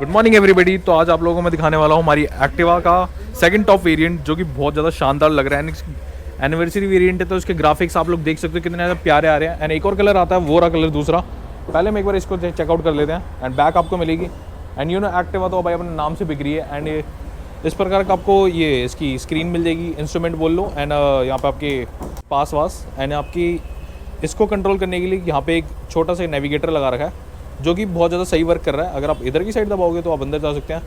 Good morning everybody. तो आज आप लोगों को मैं दिखाने वाला हूँ हमारी एक्टिवा का सेकंड टॉप वेरिएंट, जो कि बहुत ज़्यादा शानदार लग रहा है। एनिवर्सरी वेरिएंट है तो इसके ग्राफिक्स आप लोग देख सकते हो कितने ज़्यादा प्यारे आ रहे हैं। एंड एक और कलर आता है, वो रहा कलर दूसरा। पहले हम एक बार इसको चेकआउट कर लेते हैं। एंड बैक आपको मिलेगी। एंड यू नो एक्टिवा तो भाई अपने नाम से बिक रही है। एंड इस प्रकार का आपको ये इसकी स्क्रीन मिल जाएगी, इंस्ट्रूमेंट बोल लो। एंड यहाँ पे आपके पास वास एंड आपकी इसको कंट्रोल करने के लिए यहाँ पे एक छोटा सा नेविगेटर लगा रखा है, जो कि बहुत ज़्यादा सही वर्क कर रहा है। अगर आप इधर की साइड दबाओगे तो आप अंदर जा सकते हैं।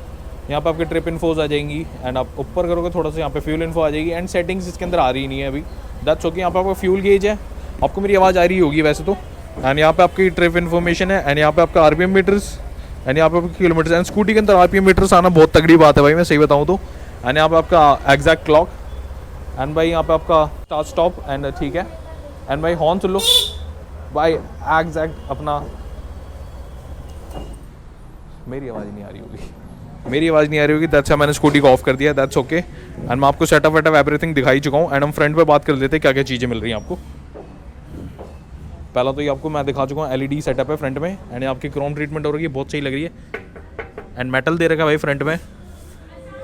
यहाँ पे आपके ट्रिप इन्फोज आ जाएंगी। एंड आप ऊपर करोगे थोड़ा सा, यहाँ पे फ्यूल इन्फो आ जाएगी। एंड सेटिंग्स इसके अंदर आ रही नहीं है अभी, दैट्स ओके। यहाँ पे आपका फ्यूल गेज है, आपको मेरी आवाज़ आ रही होगी वैसे तो। एंड यहाँ पे आपकी ट्रिप इन्फॉर्मेशन है। एंड यहाँ पे आपका आरपीएम मीटर्स, एंड यहाँ पे आपके किलोमीटर्स। एंड स्कूटी के अंदर आरपीएम मीटर्स आना बहुत तगड़ी बात है भाई, मैं सही बताऊँ तो। एंड यहाँ पे आपका एग्जैक्ट क्लॉक। एंड भाई यहाँ पे आपका स्टार्ट स्टॉप। एंड ठीक है। एंड भाई हॉर्न सुन लो भाई, एग्जैक्ट अपना। मेरी आवाज़ नहीं आ रही होगी, दैट्स मैंने स्कूटी को ऑफ कर दिया, दैट्स ओके। एंड मैं आपको सेटअप वेटअप एवरीथिंग दिखाई चुका हूँ। एंड हम फ्रंट पे बात कर लेते हैं क्या क्या चीज़ें मिल रही हैं आपको। पहला तो ये आपको मैं दिखा चुका हूँ, एलईडी सेटअप है फ्रंट में। एंड आपकी क्रोम ट्रीटमेंट हो रही है, बहुत सही लग रही है। एंड मेटल दे रखा है भाई फ्रंट में।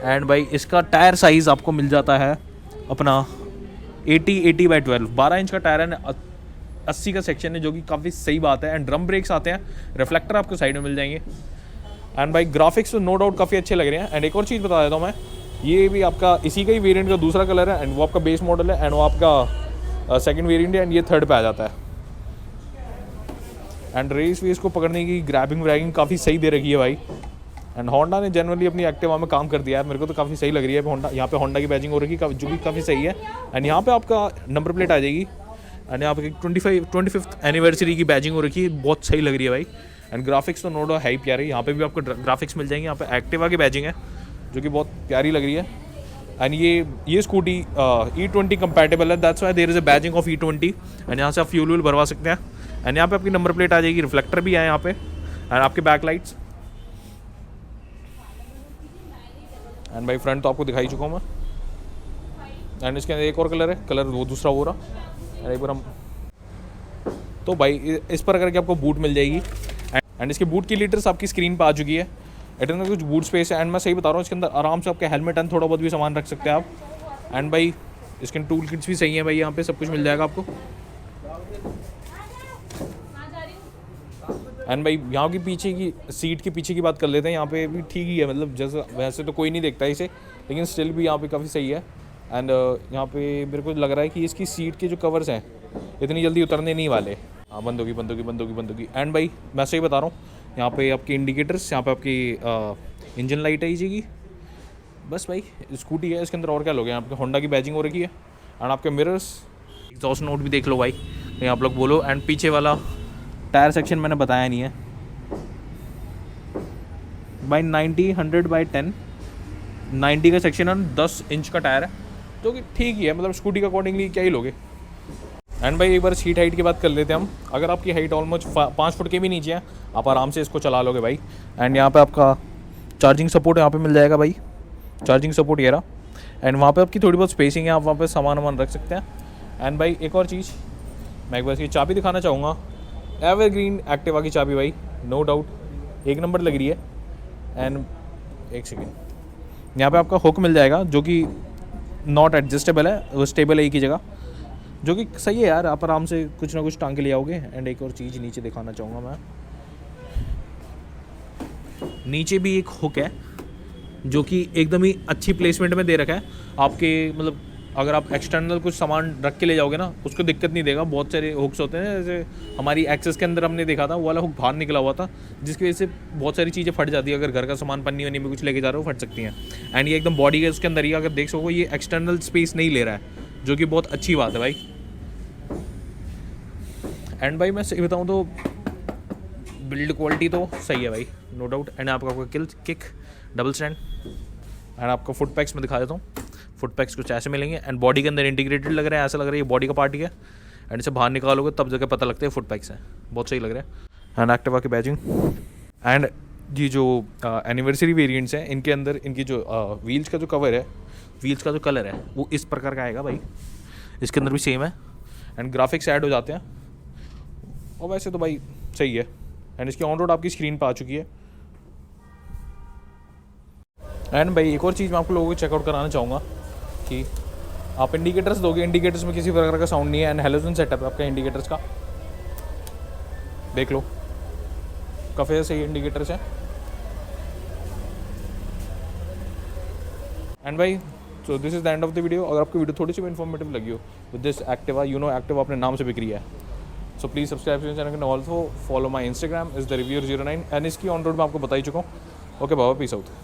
एंड भाई इसका टायर साइज़ आपको मिल जाता है अपना 80/12, 12 इंच का टायर है। 80 का सेक्शन है, जो कि काफ़ी सही बात है। एंड ड्रम ब्रेक्स आते हैं, रिफ्लेक्टर आपको साइड में मिल जाएंगे। एंड भाई ग्राफिक्स तो नो डाउट काफ़ी अच्छे लग रहे हैं। एंड एक और चीज़ बता देता हूँ मैं, ये भी आपका इसी का ही वेरिएंट का दूसरा कलर है। एंड वो आपका बेस मॉडल है। एंड वो आपका सेकंड वेरिएंट है। एंड ये थर्ड पे आ जाता है। एंड रेस वेस को पकड़ने की ग्रैबिंग व्रैगिंग काफ़ी सही दे रखी है भाई। एंड होंडा ने जनरली अपनी एक्टिवा में काम कर दिया है, मेरे को तो काफ़ी सही लग रही है। होंडा यहाँ पे होंडा की बैजिंग हो रही है, जो कि काफ़ी सही है। एंड यहाँ पे आपका नंबर प्लेट आ जाएगी। एंड यहाँ पे 25th एनिवर्सरी की बैजिंग हो रखी है, बहुत सही लग रही है भाई। एंड ग्राफिक्स तो नो डाउट है ही प्यारी। यहाँ पे भी आपको ग्राफिक्स मिल जाएंगे। यहाँ पे एक्टिवा की बैजिंग है, जो कि बहुत प्यारी लग रही है। एंड ये स्कूटी E20 कंपैटिबल है, that's why there is a badging of E20। And यहाँ से आप फ्यूल व्यूल भरवा सकते हैं। एंड यहाँ पे आपकी नंबर प्लेट आ जाएगी, रिफ्लेक्टर भी है यहाँ पे। एंड आपके बैक लाइट्स। एंड भाई फ्रंट तो आपको दिखाई चुका हूँ मैं। एंड इसके अंदर एक और कलर है, कलर वो दूसरा हो रहा। एंड एक बार हम तो भाई इस पर करके आपको बूट मिल जाएगी। एंड इसके बूट की लीटर्स आपकी स्क्रीन पे आ चुकी है। इतना कुछ बूट स्पेस है। एंड मैं सही बता रहा हूँ, इसके अंदर आराम से आपके हेलमेट एंड थोड़ा बहुत भी सामान रख सकते हैं आप। एंड भाई इसके टूल किट्स भी सही है भाई, यहाँ पे सब कुछ मिल जाएगा आपको। एंड भाई यहाँ की पीछे की सीट के पीछे की बात कर लेते हैं। यहाँ पे भी ठीक ही है, मतलब जैसे वैसे तो कोई नहीं देखता इसे, लेकिन स्टिल भी यहाँ पे काफ़ी सही है। एंड यहाँ पे मेरे को लग रहा है कि इसकी सीट के जो कवर्स हैं इतनी जल्दी उतरने नहीं वाले। हाँ, बंद होगी। एंड भाई मैं सही बता रहा हूँ, यहाँ पे आपकी इंडिकेटर्स, यहाँ पे आपकी इंजन लाइट आई जाएगी। बस भाई स्कूटी है, इसके अंदर और क्या लोगे। यहाँ पे होंडा की बैजिंग हो रखी है। एंड आपके मिरर्स, एग्जॉस्ट नोट भी देख लो भाई, कहीं आप लोग बोलो। एंड पीछे वाला टायर सेक्शन मैंने बताया नहीं है भाई, 90/10 90 का सेक्शन है, 10 इंच का टायर है, जो कि ठीक ही है, मतलब स्कूटी के अकॉर्डिंगली क्या ही लोगे। एंड भाई एक बार सीट हाइट की बात कर लेते हैं हम। अगर आपकी हाइट ऑलमोस्ट 5 फुट के भी नीचे है, आप आराम से इसको चला लोगे भाई। एंड यहाँ पे आपका चार्जिंग सपोर्ट यहाँ पे मिल जाएगा भाई, चार्जिंग सपोर्ट ये रहा। एंड वहाँ पे आपकी थोड़ी बहुत स्पेसिंग है, आप वहाँ पे सामान वामान रख सकते हैं। एंड भाई एक और चीज़, मैं एक बार इसकी चाबी दिखाना चाहूँगा। एवरग्रीन एक्टिवा की चाबी भाई, नो डाउट एक नंबर लग रही है। एंड एक सेकेंड, यहाँ पे आपका हुक मिल जाएगा, जो कि नॉट एडजस्टेबल है, वो स्टेबल है एक ही जगह, जो कि सही है यार। आप आराम से कुछ ना कुछ टांग के ले आओगे। एंड एक और चीज़ नीचे दिखाना चाहूँगा मैं, नीचे भी एक हुक है, जो कि एकदम ही अच्छी प्लेसमेंट में दे रखा है आपके। मतलब अगर आप एक्सटर्नल कुछ सामान रख के ले जाओगे ना, उसको दिक्कत नहीं देगा। बहुत सारे हुक्स होते हैं, जैसे हमारी एक्सेस के अंदर हमने देखा था, वो वाला हुक बाहर निकला हुआ था, जिसकी वजह से बहुत सारी चीज़ें फट जाती है। अगर घर का सामान पन्नी वन्नी में कुछ लेके जा रहे हो, फट सकती हैं। एंड ये एकदम बॉडी के उसके अंदर ही, अगर देख सको, ये एक्सटर्नल स्पेस नहीं ले रहा है, जो कि बहुत अच्छी बात है भाई। एंड भाई मैं सही बताऊँ तो बिल्ड क्वालिटी तो सही है भाई, नो डाउट। एंड आपका किक डबल स्टैंड। एंड आपका फुट पैक्स में दिखा देता हूँ, फुट पैक्स कुछ ऐसे मिलेंगे। एंड बॉडी के अंदर इंटीग्रेटेड लग रहा है, ऐसा लग रहा है ये बॉडी का पार्ट ही है। एंड इसे बाहर निकालोगे तब जगह पता लगता है फुट पैक्स है, बहुत सही लग रहा है। एंड एक्टिवा की बैजिंग। एंड ये जो एनिवर्सरी वेरिएंट्स हैं, इनके अंदर इनकी जो व्हील्स का जो कवर है, व्हील्स का जो कलर है, वो इस प्रकार का आएगा भाई। इसके अंदर भी सेम है। एंड ग्राफिक्स ऐड हो जाते हैं, और वैसे तो भाई सही है। एंड इसकी ऑन रोड आपकी स्क्रीन पर आ चुकी है। एंड भाई एक और चीज़ मैं आपको लोगों को चेकआउट कराना चाहूँगा कि आप इंडिकेटर्स दोगे, इंडिकेटर्स में किसी प्रकार का साउंड नहीं है एंड हेलोजन सेटअप है आपका इंडिकेटर्स का, देख लो काफ़ी सही इंडिकेटर्स हैं। एंड भाई so this is the end of the video. अगर आपको वीडियो थोड़ी सी भी इन्फॉर्मेटिव लगी हो with this Activa, you know Activa अपने नाम से बिक्री है, so please subscribe to channel and also follow my Instagram is the reviewer 09 and इसकी ऑन रोड मैं आपको बता ही चुका हूँ। ओके बाबा, पीस आउट।